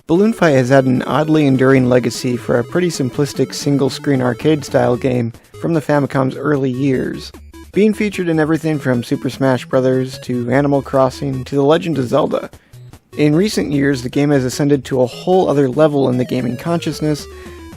Balloon Fight has had an oddly enduring legacy for a pretty simplistic single-screen arcade-style game from the Famicom's early years, being featured in everything from Super Smash Bros. To Animal Crossing to The Legend of Zelda. In recent years, the game has ascended to a whole other level in the gaming consciousness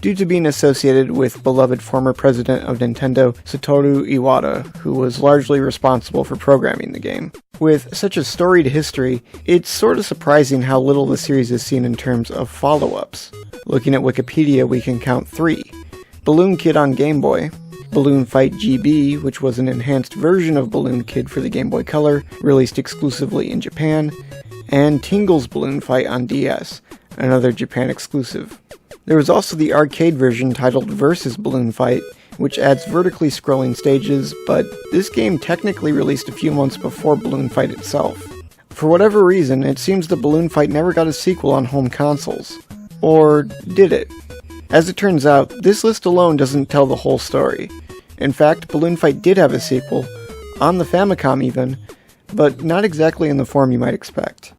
due to being associated with beloved former president of Nintendo, Satoru Iwata, who was largely responsible for programming the game. With such a storied history, it's sort of surprising how little the series is seen in terms of follow-ups. Looking at Wikipedia, we can count 3. Balloon Kid on Game Boy, Balloon Fight GB, which was an enhanced version of Balloon Kid for the Game Boy Color, released exclusively in Japan, and Tingle's Balloon Fight on DS, another Japan exclusive. There was also the arcade version titled Versus Balloon Fight, which adds vertically scrolling stages, but this game technically released a few months before Balloon Fight itself. For whatever reason, it seems that Balloon Fight never got a sequel on home consoles. Or did it? As it turns out, this list alone doesn't tell the whole story. In fact, Balloon Fight did have a sequel, on the Famicom even, but not exactly in the form you might expect.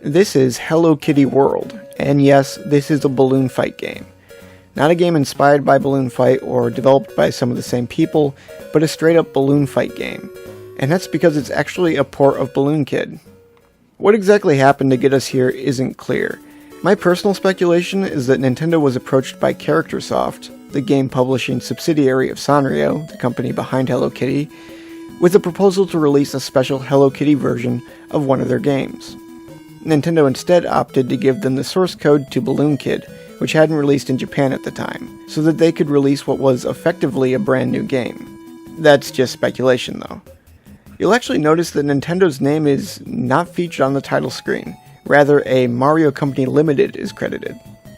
This is Hello Kitty World, and yes, this is a Balloon Fight game. Not a game inspired by Balloon Fight or developed by some of the same people, but a straight-up Balloon Fight game. And that's because it's actually a port of Balloon Kid. What exactly happened to get us here isn't clear. My personal speculation is that Nintendo was approached by Charactersoft, the game publishing subsidiary of Sanrio, the company behind Hello Kitty, with a proposal to release a special Hello Kitty version of one of their games. Nintendo instead opted to give them the source code to Balloon Kid, which hadn't released in Japan at the time, so that they could release what was effectively a brand new game. That's just speculation though. You'll actually notice that Nintendo's name is not featured on the title screen, rather a Mario Company Limited is credited.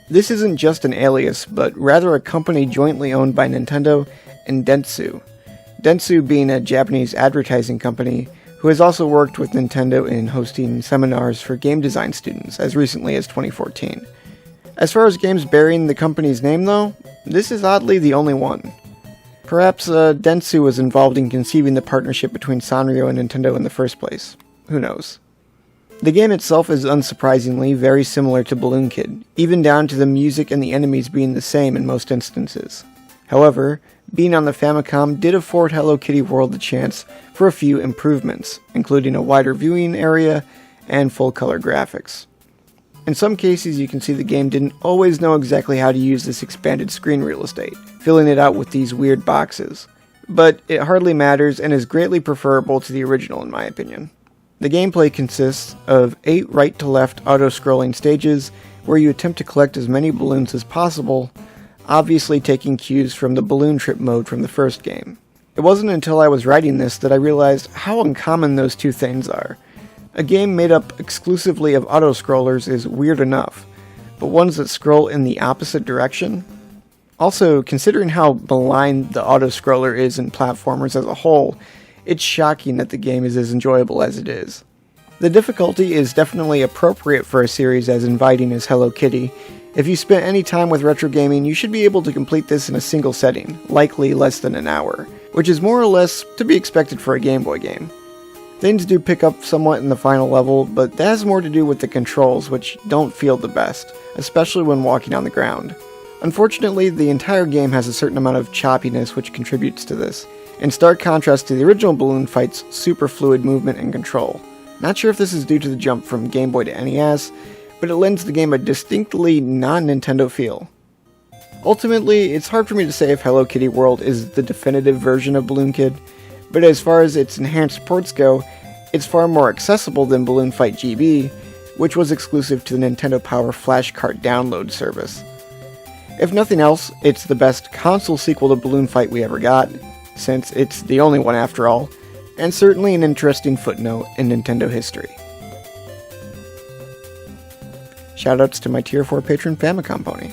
This isn't just an alias, but rather a company jointly owned by Nintendo and Dentsu. Dentsu being a Japanese advertising company who has also worked with Nintendo in hosting seminars for game design students as recently as 2014. As far as games bearing the company's name though, this is oddly the only one. Perhaps Dentsu was involved in conceiving the partnership between Sanrio and Nintendo in the first place. Who knows? The game itself is unsurprisingly very similar to Balloon Kid, even down to the music and the enemies being the same in most instances. However, being on the Famicom did afford Hello Kitty World the chance for a few improvements, including a wider viewing area and full-color graphics. In some cases, you can see the game didn't always know exactly how to use this expanded screen real estate, filling it out with these weird boxes. But it hardly matters and is greatly preferable to the original in my opinion. The gameplay consists of 8 right-to-left auto-scrolling stages where you attempt to collect as many balloons as possible, obviously taking cues from the balloon trip mode from the first game. It wasn't until I was writing this that I realized how uncommon those two things are. A game made up exclusively of auto-scrollers is weird enough, but ones that scroll in the opposite direction? Also, considering how maligned the auto-scroller is in platformers as a whole, it's shocking that the game is as enjoyable as it is. The difficulty is definitely appropriate for a series as inviting as Hello Kitty. If you spent any time with retro gaming, you should be able to complete this in a single setting, likely less than an hour, which is more or less to be expected for a Game Boy game. Things do pick up somewhat in the final level, but that has more to do with the controls, which don't feel the best, especially when walking on the ground. Unfortunately, the entire game has a certain amount of choppiness which contributes to this, in stark contrast to the original Balloon Fight's super fluid movement and control. Not sure if this is due to the jump from Game Boy to NES, but it lends the game a distinctly non-Nintendo feel. Ultimately, it's hard for me to say if Hello Kitty World is the definitive version of Balloon Kid, but as far as its enhanced ports go, it's far more accessible than Balloon Fight GB, which was exclusive to the Nintendo Power Flash Cart download service. If nothing else, it's the best console sequel to Balloon Fight we ever got, since it's the only one after all, and certainly an interesting footnote in Nintendo history. Shoutouts to my Tier 4 patron Famicom Pony.